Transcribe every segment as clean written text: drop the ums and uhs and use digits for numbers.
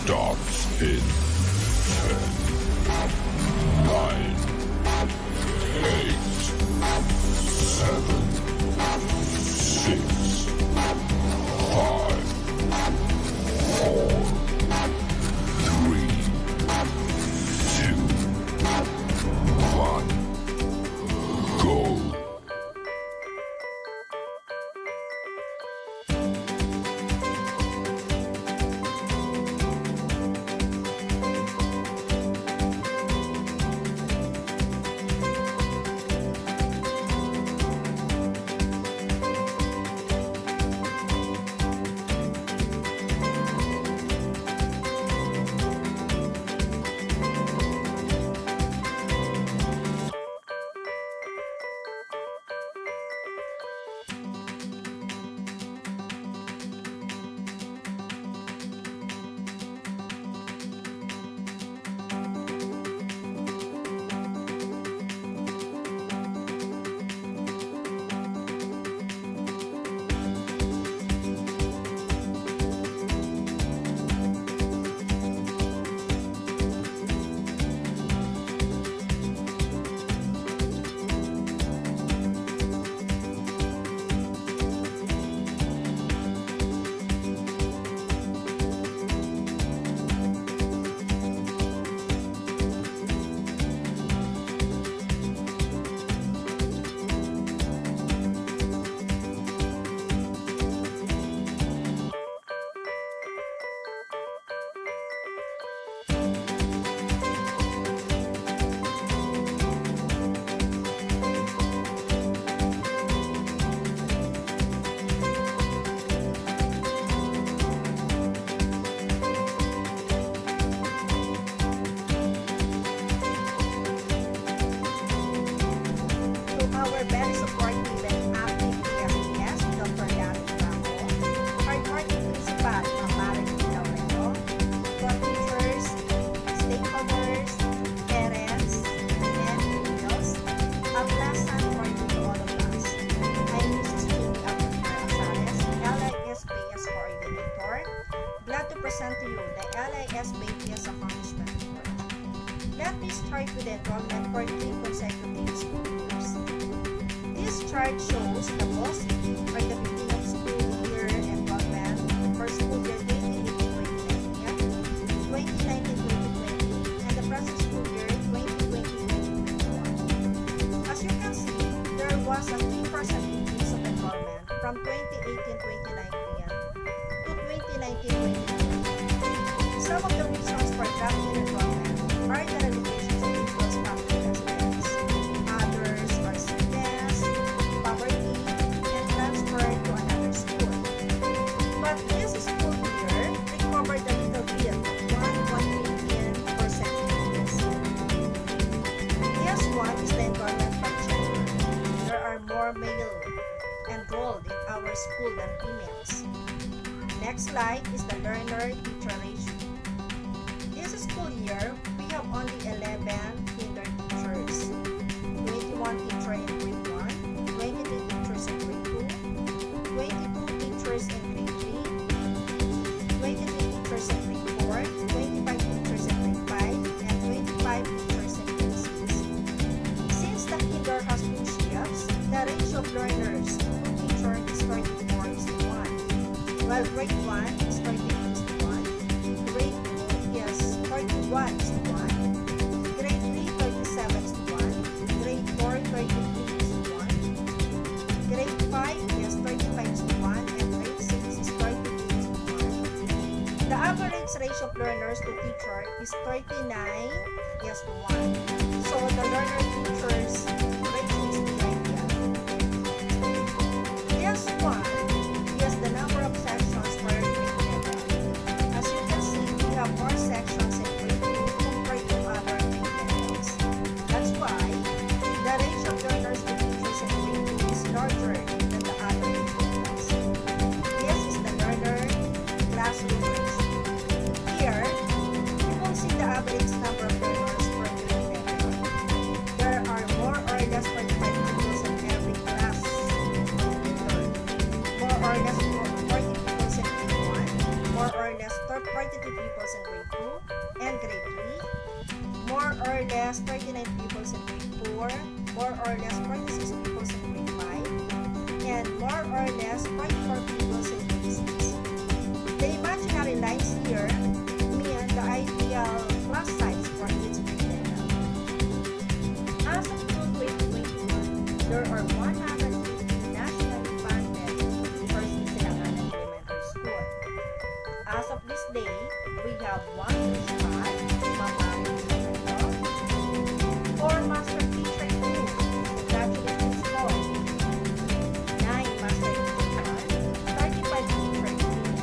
starts in 10, 9, 8, 7, 6, 5, 4, 3, 2, 1, go. Our very supportive and active PSPS, Dr. Gary Bravo, hardworking principal, Ma'am Laureno, to teachers, stakeholders, parents, and pupils, a pleasant morning to all of us. I'm Mrs. Julie Pquesada, LISPS Coordinator. Glad to present to you the LISPS Accomplishment Report. Let me start with the enrollment for 3 consecutive school years. This chart shows the most for the beginning of school year enrollment for school year 2018-2019, 2019-2020, and the present school year 2020-2021. As you can see, there was a 3% increase of enrollment from 2018-2019 to 2019-2020. Some of the reasons for drop in enrollment are the relocations of people's family residence. Others are sickness, poverty, and transfer to another school. But this school year recovered a little bit, 1 million percent increase. This one is the enrollment by gender. There are more male enrolled in our school than females. Next slide is the learner-teacher ratio. This school year, we have only 11 kinder teachers, 21 teachers in grade 1, 23 teachers in grade 2, 22 teachers in grade 3, 23 teachers in grade 4, 25 teachers in grade 5, and 25 teachers in grade 6. Since the kinder has 2 shifts, the ratio of learners to teacher is 34:1, while grade 1 is 32:1, grade 2 is 31:1, grade 3 37:1, grade 4 33:1, grade 5 is 35:1, and grade 6 is 38:1. The average ratio of learners to teacher is 39:1. So the learner teachers ratio is the ideal. This one is the number of sections per grade level. As you can see, we have more sections in grade 2 compared to other grade levels. That's why the ratio of learners to teachers in grade 2 is larger than the other grade levels. This is the learner classroom ratio. Here, you will see the average number of learners per grade level. There are more or or less 46 pupils in grade 5 and more or less 44 pupils in grade 6. The imaginary lines here mean the ideal class size for each grade level. As of June 2021, there are 150 nationally funded first in Silanganan Elementary School. As of this day, we have one principal, four master teacher schools, graduate school, 9 master teachers, 35 teacher teams,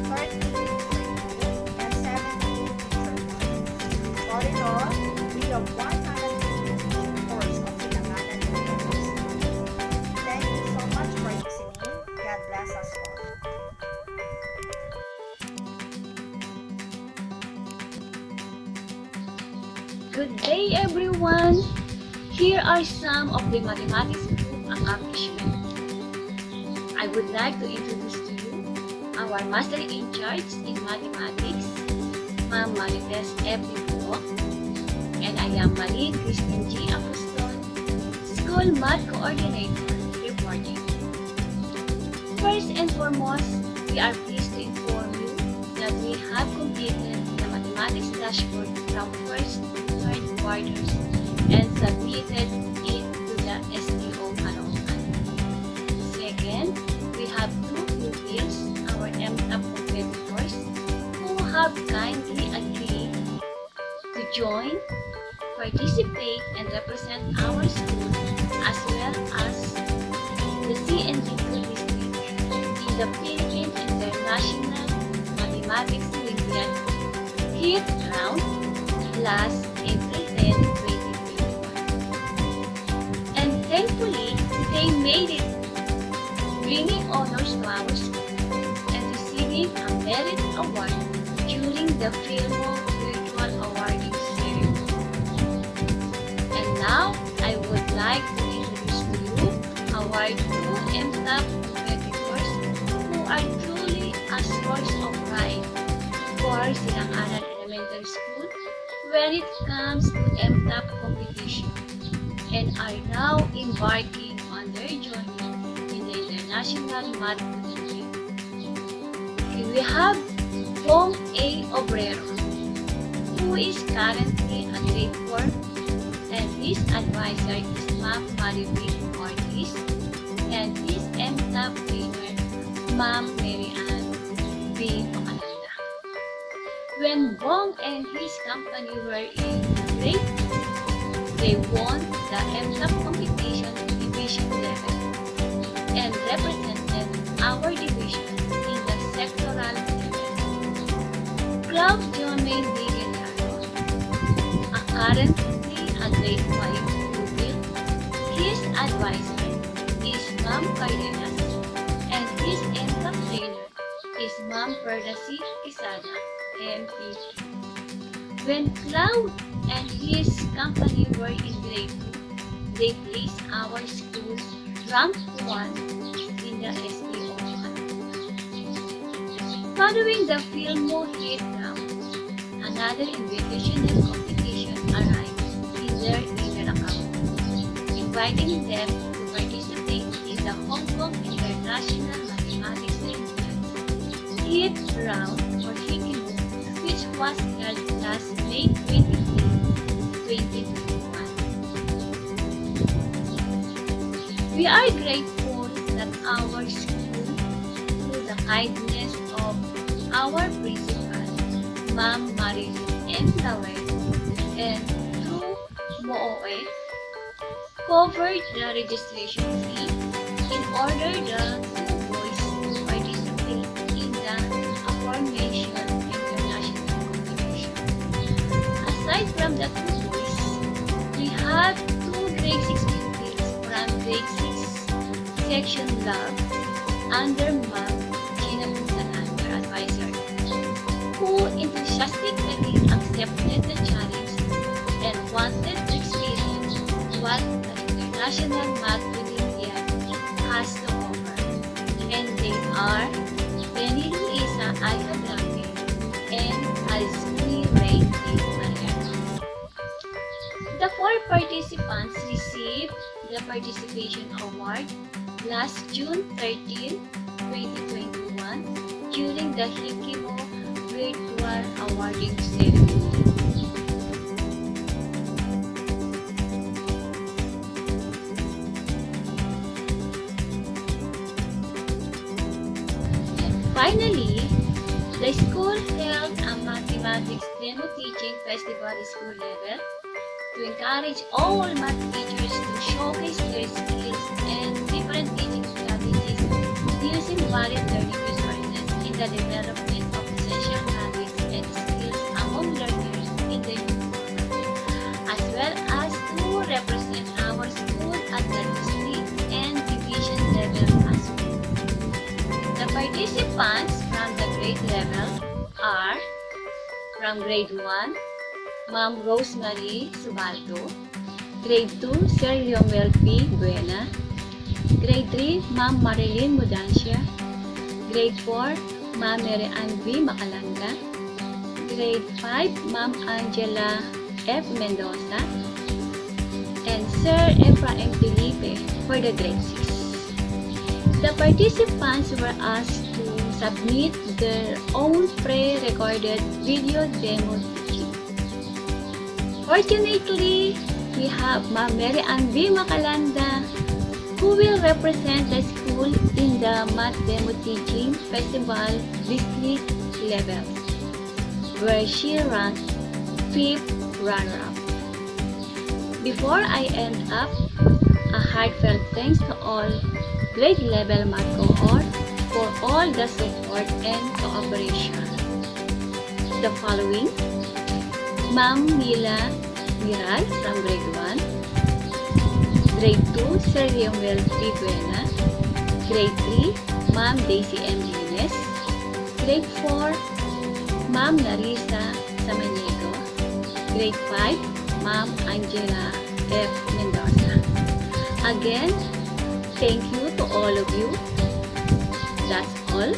30 teacher teams, and 70 teacher teams. All in all, we have 150 teaching course of Silanganan Elementary School. Thank you so much for listening. God bless us all. Good day, everyone! Here are some of the mathematics group accomplishments. I would like to introduce to you our Master in Charge in Mathematics, Ma'am Marites F. Dibuo, and I am Marie Christine G. Apostol, School Math Coordinator, reporting. First and foremost, we are pleased to inform you that we have completed the mathematics dashboard from first third quarters and submitted it to the STO Caloocan. Second, we have 2 pupils, our MTAP competitors, who have kindly agreed to join, participate, and represent our school as well as the CND2 district in the Philippine International Mathematics Olympiad hit round last April 10, 2021. And thankfully, they made it, bringing honors to our school and receiving a merit award during the Filmo Virtual Awarding Ceremony. And now, I would like to introduce to you our 2 MTAP competitors who are truly a source of pride for Silanganan Elementary School when it comes to MTAP competition and are now embarking on their journey in the International Math Olympiad. We have Bong A. Obrero, who is currently a grade 4, and his advisor is Ma'am Maribel Ortiz, and his MTAP trainer, Ma'am Mary Ann B. Pquesada. When Bong and his company were in grade 2, they won the MTAP competition division level and represented our division in the sectoral level. Klaus John-May Digenaro, a currently a grade 5 pupil, his advisor is Ma'am Cardenas and his MTAP trainer is Ma'am Pquesada, MP. When Cloud and his company were in grade 2, they placed our school ranked 1 in the SPO. Following the Filmo hit round, another invitational competition arrived in their email account, inviting them to participate in the Hong Kong International Mathematics Olympiad hit round for Hikimo, which was held last May 23, 2021. We are grateful that our school, through the kindness of our principal, Ma'am Marilyn M. Lawero, and through MOOE, covered the registration fee in order the 2 boys to participate in the aforementioned international competition. Aside from the 2 boys, we have 2 grade 6 pupils from grade 6 section lab under Ma'am Gina Punsalan, our advisor, who enthusiastically accepted the challenge and wanted to experience what the International Math Olympiad has to offer. And they are Penny Luisa Alcadraque and Azumi Ray Mariano. The 4 participants received the Participation Award last June 13, 2021 during the Hikimo Virtual Awarding Ceremony. Finally, the school held a mathematics demo teaching festival school level to encourage all math teachers to showcase their skills and different teaching strategies using valid learning resources in the development of essential habits and skills among learners in the new format, as well as to represent our school at the district and division level as well. The participants from the grade level are from grade 1, Ma'am Rosemary Subaldo, grade 2, Sir Leomuel P. Buena, grade 3, Ma'am Marilyn Mudancia, grade 4, Ma'am Mary Ann V. Macalanga, grade 5, Ma'am Angela F. Mendoza, and Sir Ephraim Felipe for the grade 6. The participants were asked to submit their own pre-recorded video demo teaching. Fortunately, we have Ma'am Mary Ann V. Macalanda, who will represent the school in the Math Demo Teaching Festival district level, where she ranked 5th runner-up. Before I end up, a heartfelt thanks to all grade level math cohort for all the support and cooperation. The following: Ma'am Mila Miral from grade 1, grade 2, Sir Leomuel P. Buena, grade 3, Ma'am Daisy M. Lines, grade 4, Ma'am Narisa Samaniego, grade 5, Ma'am Angela F. Mendoza. Again, thank you to all of you. That's all.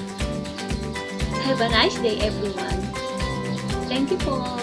Have a nice day, everyone. Thank you po.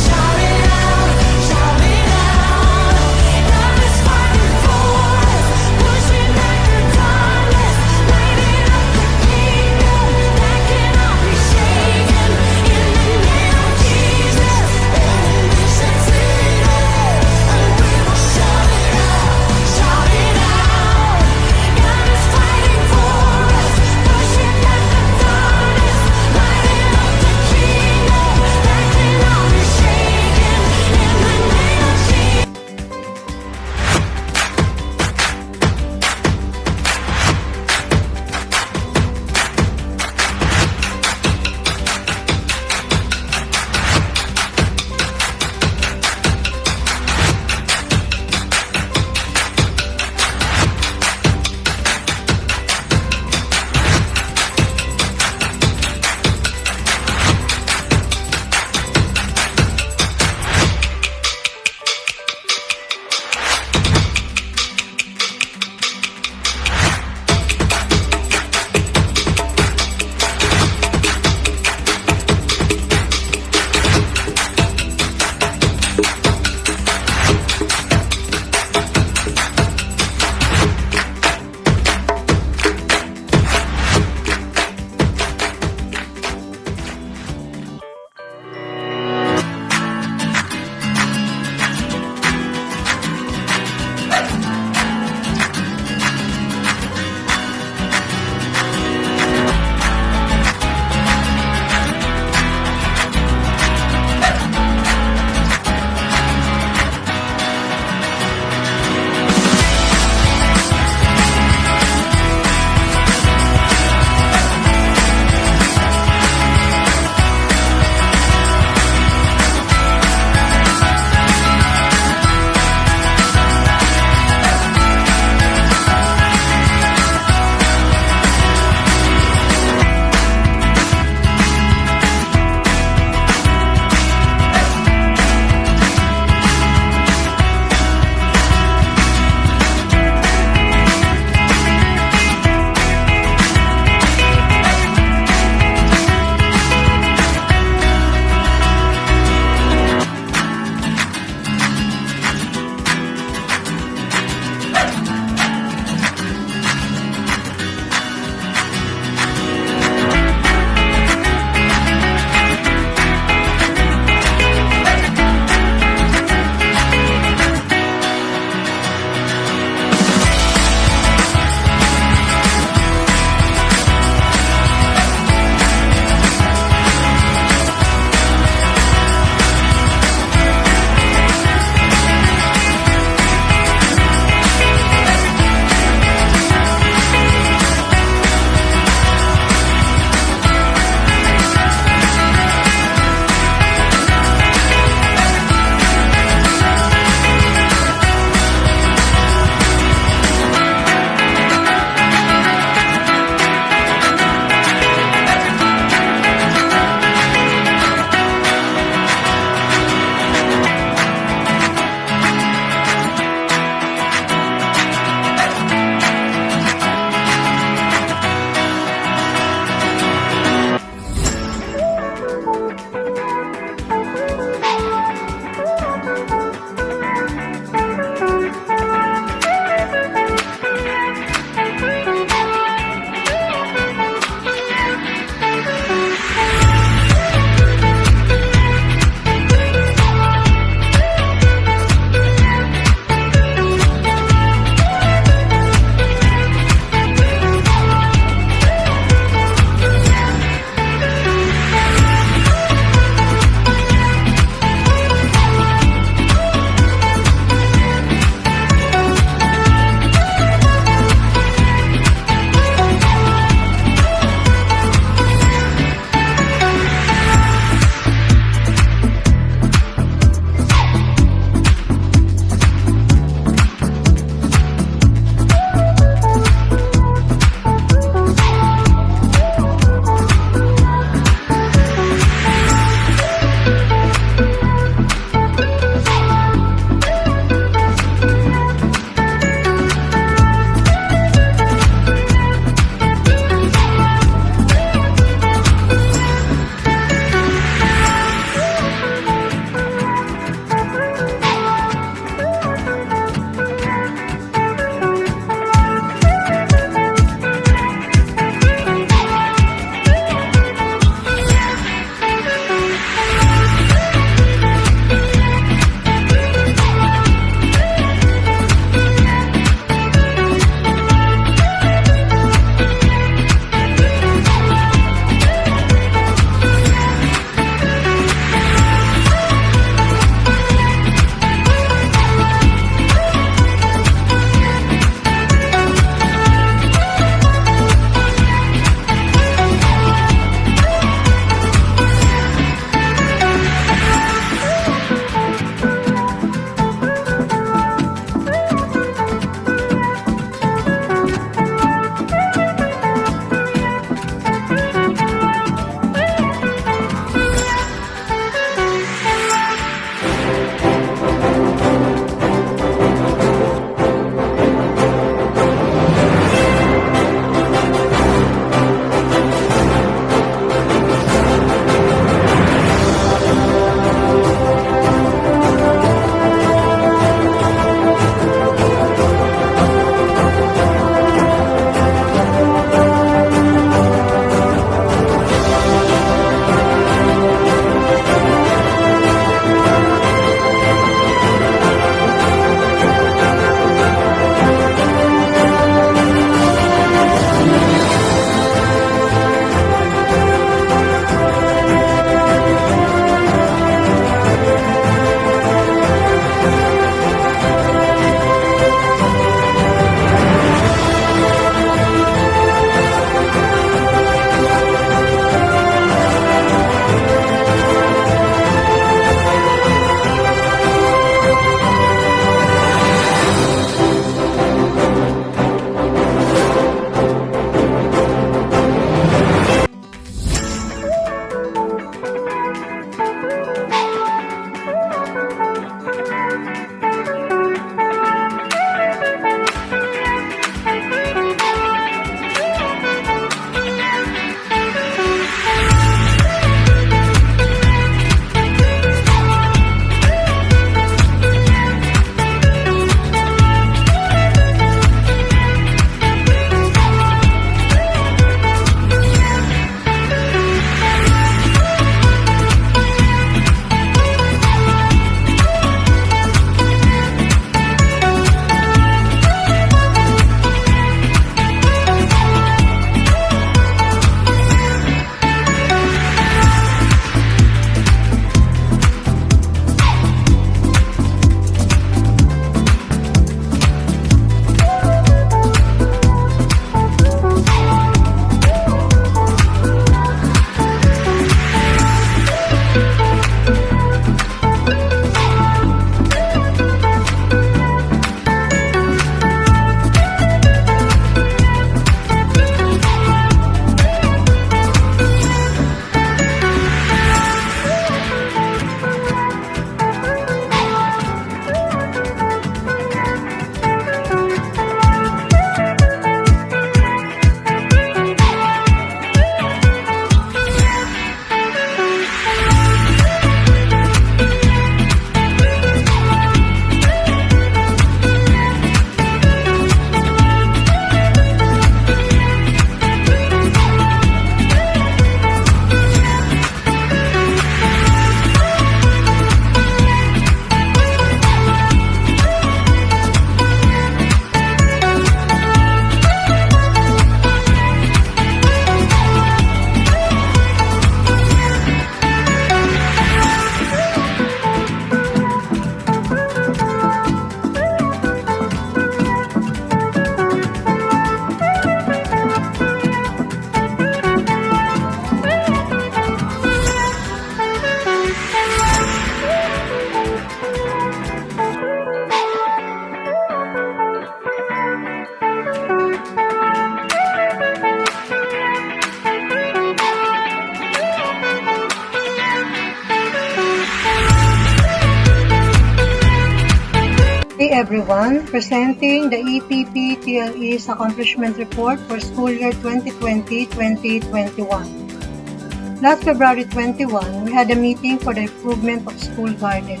everyone, presenting the EPP-TLE's Accomplishment Report for School Year 2020-2021. Last February 21, we had a meeting for the improvement of school garden.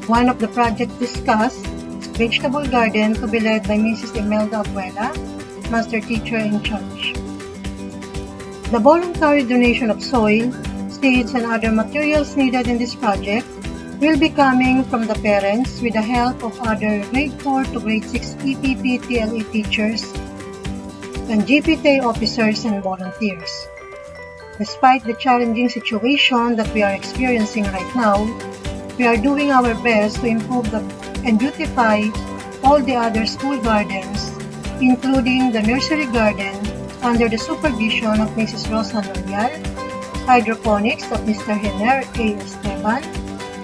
One of the projects discussed is vegetable garden to be led by Mrs. Imelda Abuela, Master Teacher in charge. The voluntary donation of soil, seeds, and other materials needed in this project will be coming from the parents with the help of other grade 4 to grade 6 EPP-TLE teachers and GPTA officers and volunteers. Despite the challenging situation that we are experiencing right now, we are doing our best to improve and beautify all the other school gardens, including the nursery garden under the supervision of Mrs. Rosa Norial, hydroponics of Mr. Hener A. Esteban,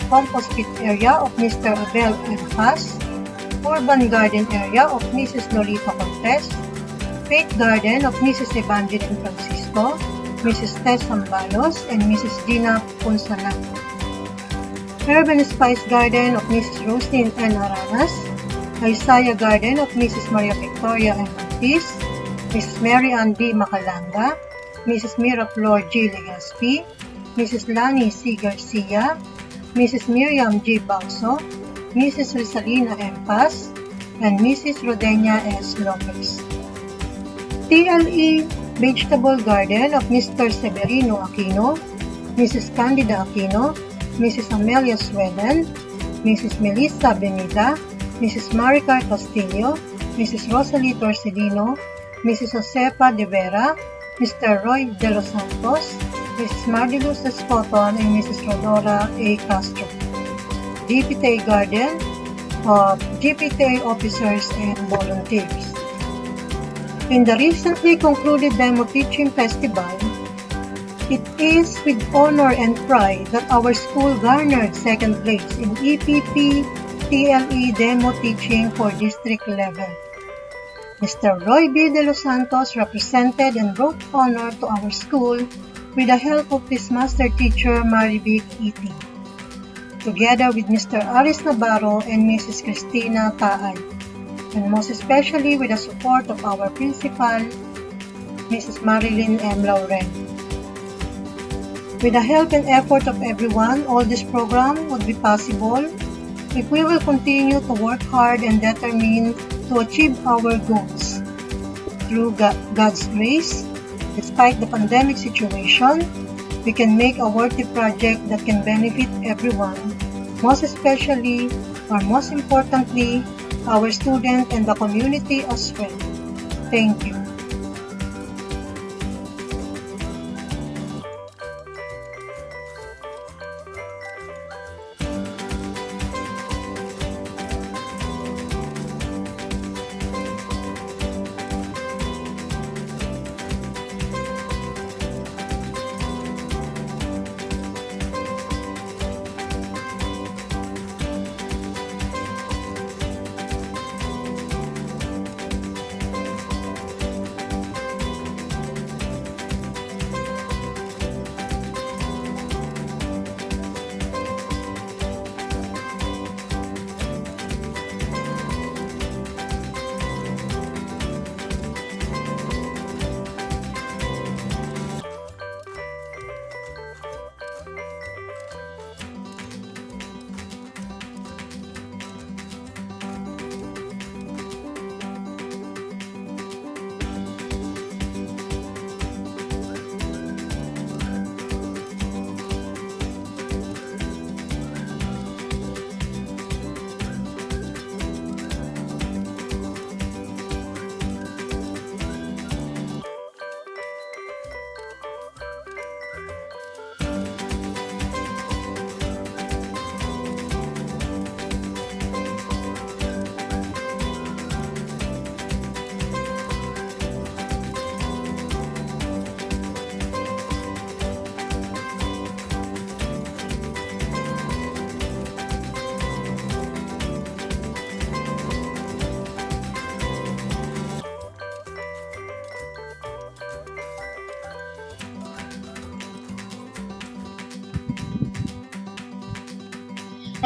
compost pit area of Mr. Abel M. Paz, urban garden area of Mrs. Lolita Cortez, faith garden of Mrs. Evangeline Francisco, Mrs. Tess Ambalos, and Mrs. Gina Punsalan. Herb and Spice Garden of Mrs. Roslyn N. Aranas, Isaiah Garden of Mrs. Maria Victoria M. Ortiz, Mrs. Mary Ann D. Macalanga, Mrs. Miraflor G. Legaspi, Mrs. Lani C. Garcia, Mrs. Miriam G. Bauso, Mrs. Rizalina M. Paz, and Mrs. Rodenia S. Lopez. TLE Vegetable Garden of Mr. Severino Aquino, Mrs. Candida Aquino, Mrs. Amelia Sweden, Mrs. Melissa Benita, Mrs. Maricar Castillo, Mrs. Rosalie Torcelino, Mrs. Josefa De Vera, Mr. Roy De Los Santos, Mrs. Mariluz Escoton, and Mrs. Rodora A. Castro. GPTA Garden of GPTA officers and volunteers. In the recently concluded Demo Teaching Festival, it is with honor and pride that our school garnered second place in EPP-TLE Demo Teaching for District level. Mr. Roy B. De Los Santos represented and brought honor to our school with the help of his master teacher Marivic E.T., together with Mr. Aris Navarro and Mrs. Cristina Taay, and most especially with the support of our principal, Mrs. Marilyn M. Lauren. With the help and effort of everyone, all this program would be possible if we will continue to work hard and determined to achieve our goals. Through God's grace, despite the pandemic situation, we can make a worthy project that can benefit everyone, most especially or most importantly, our student and the community as well. Thank you.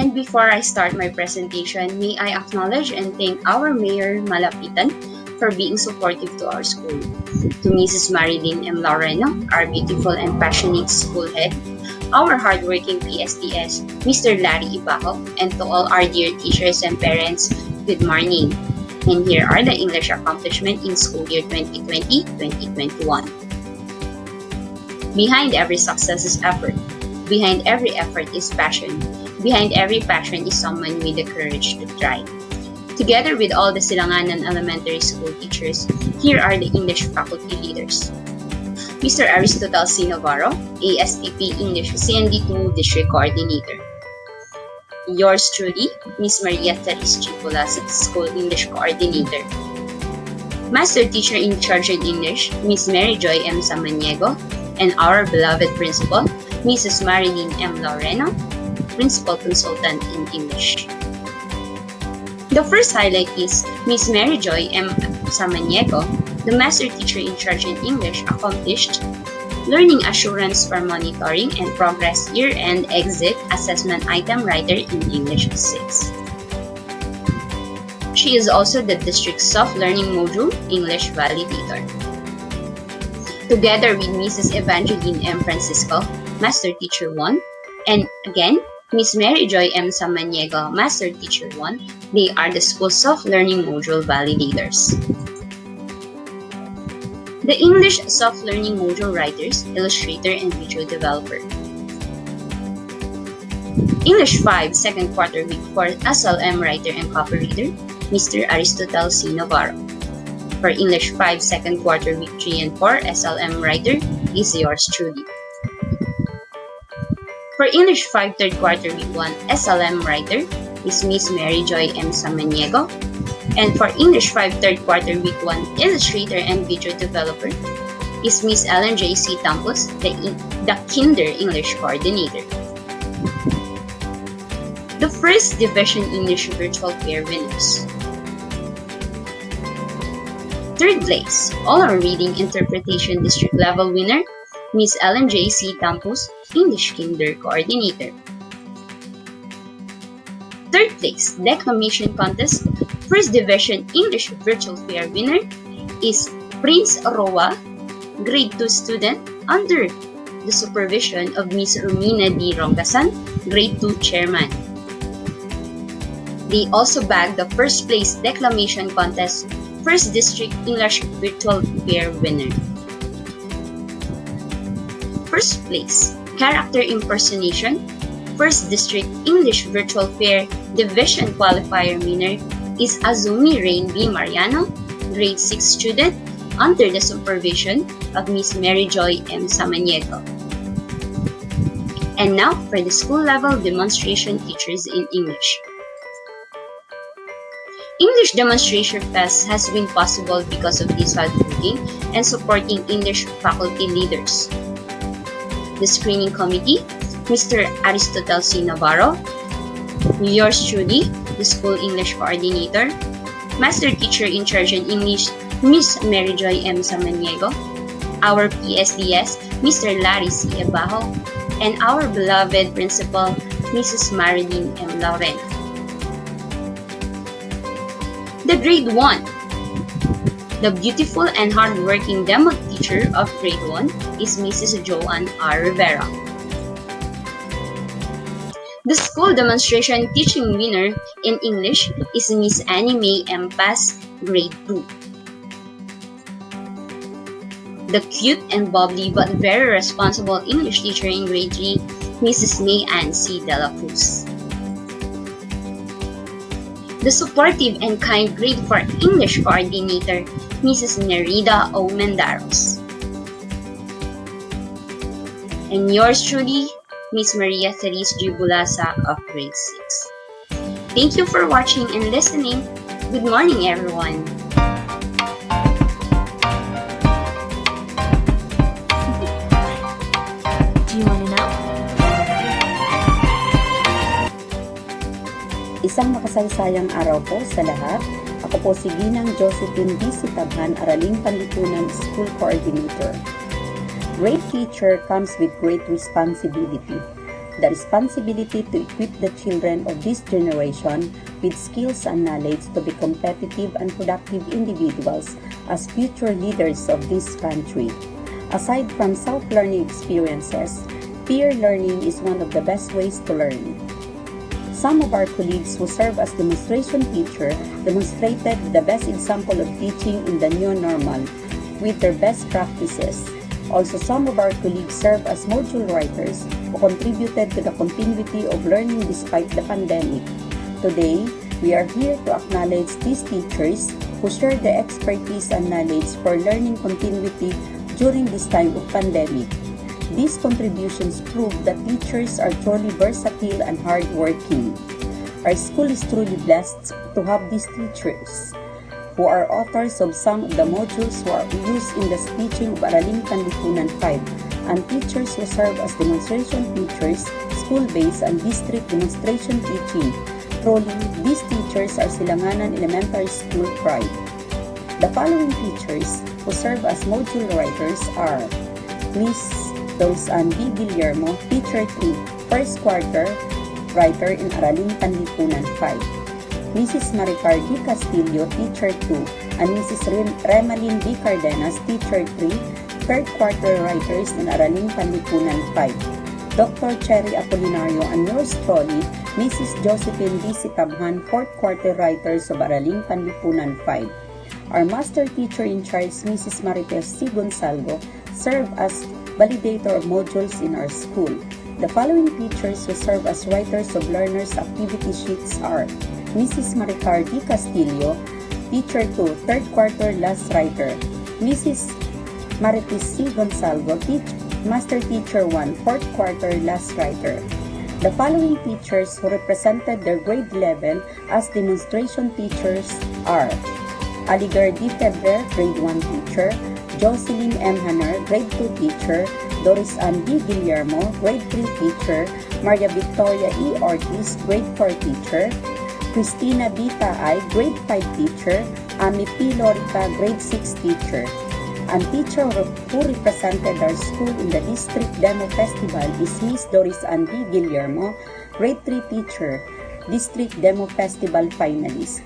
And before I start my presentation, may I acknowledge and thank our Mayor Malapitan for being supportive to our school. To Mrs. Marilyn M. Loreno, our beautiful and passionate school head, our hardworking PSDS, Mr. Larry Ibaho, and to all our dear teachers and parents, good morning. And here are the English accomplishments in school year 2020-2021. Behind every success is effort. Behind every effort is passion. Behind every passion is someone with the courage to try. Together with all the Silanganan Elementary School teachers, here are the English faculty leaders. Mr. Aristotle C. Navarro, ASTP English CND2 District Coordinator. Yours truly, Ms. Maria Teres Chipulas, School English Coordinator. Master Teacher in Charge in English, Ms. Mary Joy M. Samaniego, and our beloved Principal, Mrs. Marilyn M. Loreno, Principal Consultant in English. The first highlight is Ms. Mary Joy M. Samaniego, the Master Teacher in Charge in English, accomplished Learning Assurance for Monitoring and Progress Year-End Exit Assessment Item Writer in English 6. She is also the District's Soft Learning Module English Validator. Together with Mrs. Evangeline M. Francisco, Master Teacher 1, and again, Ms. Mary Joy M. Samaniego, Master Teacher 1, they are the school's Soft Learning Module Validators. The English Soft Learning Module Writers, Illustrator, and Video Developer. English 5 Second Quarter Week 4 SLM Writer and Copywriter, Mr. Aristotle C. Navarro. For English 5 Second Quarter Week 3 and 4 SLM Writer is yours truly. For English 5 Third Quarter Week 1 SLM Writer is Miss Mary Joy M. Samaniego. And for English 5 Third Quarter Week 1 Illustrator and Video Developer is Miss Ellen J. C. Tampos, the Kinder English Coordinator. The First Division English Virtual Fair winners. Third place, All Our Reading Interpretation District Level winner, Miss Ellen J. C. Tampos, English Kinder Coordinator. Third place, Declamation Contest, First Division English Virtual Fair winner is Prince Roa, Grade 2 student, under the supervision of Miss Romina D. Rongasan, Grade 2 Chairman. They also bagged the First Place Declamation Contest, First District English Virtual Fair winner. First place, Character Impersonation, First District English Virtual Fair Division Qualifier winner is Azumi Rain B. Mariano, Grade 6 student, under the supervision of Miss Mary Joy M. Samaniego. And now for the school level demonstration teachers in English. English Demonstration Fest has been possible because of this hardworking and supporting English faculty leaders. The screening committee, Mr. Aristotle C. Navarro, yours truly, the school English coordinator, Master Teacher in Charge in English, Miss Mary Joy M. Samaniego, our PSDS, Mr. Larry C. Ibaho, and our beloved Principal, Mrs. Marilyn M. Lauren. The Grade 1. The beautiful and hardworking demo teacher of Grade 1 is Mrs. Joanne R. Rivera. The school demonstration teaching winner in English is Miss Annie Mae M. Paz, Grade 2. The cute and bubbly but very responsible English teacher in Grade 3, Mrs. May Ann C. De La Cruz. The supportive and kind Grade 4 English coordinator, Mrs. Nerida O. Mendaros. And yours truly, Miss Maria Teres G. Bulasa of Grade 6. Thank you for watching and listening. Good morning, everyone. Do you want to know? Isang makasaysayang araw po sa lahat. Ako po si Ginang Josephine B. Sitabhan, Araling Panlipunan School Coordinator. Great teacher comes with great responsibility. the responsibility to equip the children of this generation with skills and knowledge to be competitive and productive individuals as future leaders of this country. Aside from self-learning experiences, peer learning is one of the best ways to learn. Some of our colleagues who serve as demonstration teacher demonstrated the best example of teaching in the new normal with their best practices. Also, some of our colleagues serve as module writers who contributed to the continuity of learning despite the pandemic. Today, we are here to acknowledge these teachers who share their expertise and knowledge for learning continuity during this time of pandemic. These contributions prove that teachers are truly versatile and hardworking. Our school is truly blessed to have these teachers who are authors of some of the modules who are used in the teaching of Araling Panlipunan 5, and teachers who serve as demonstration teachers, school-based and district demonstration teaching. Truly, these teachers are Silanganan Elementary School pride. The following teachers who serve as module writers are Miss Doris-Ann B. Guillermo, Teacher 3, First Quarter, Writer in Araling Panlipunan 5. Mrs. Maricar D. Castillo, Teacher 2, and Mrs. Remalyn D. Cardenas, Teacher 3, Third Quarter Writers in Araling Panlipunan 5. Dr. Cherry Apolinario and yours truly, Mrs. Josephine D. Sitabhan, Fourth Quarter Writers of Araling Panlipunan 5. Our Master Teacher in Charge, Mrs. Marites C. Gonzalvo, serve as validator of modules in our school. The following teachers who serve as writers of learners' activity sheets are Mrs. Maricar D. Castillo, Teacher 2, Third Quarter Last Writer. Mrs. Marites C. Gonzalvo, Master Teacher 1, Fourth Quarter Last Writer. The following teachers who represented their grade level as demonstration teachers are Aligar D. Febre, Grade 1 Teacher, Jocelyn M. Hanner, Grade 2 Teacher, Doris-Ann D. Guillermo, Grade 3 Teacher, Maria Victoria E. Ortiz, Grade 4 Teacher, Christina B. Taay, Grade 5 Teacher, Ami P. Lorica, Grade 6 Teacher. And teacher who represented our school in the District Demo Festival is Miss Doris-Ann D. Guillermo, Grade 3 Teacher, District Demo Festival Finalist.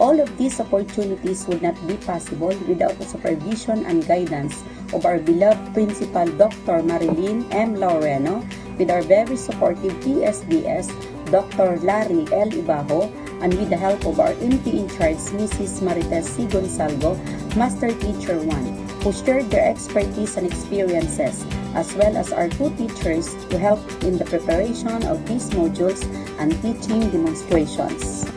All of these opportunities would not be possible without the supervision and guidance of our beloved Principal Dr. Marilyn M. Laureno, with our very supportive PSDS, Dr. Larry L. Ibajo, and with the help of our MT in charge, Mrs. Marites C. Gonzalvo, Master Teacher 1, who shared their expertise and experiences, as well as our two teachers who helped in the preparation of these modules and teaching demonstrations.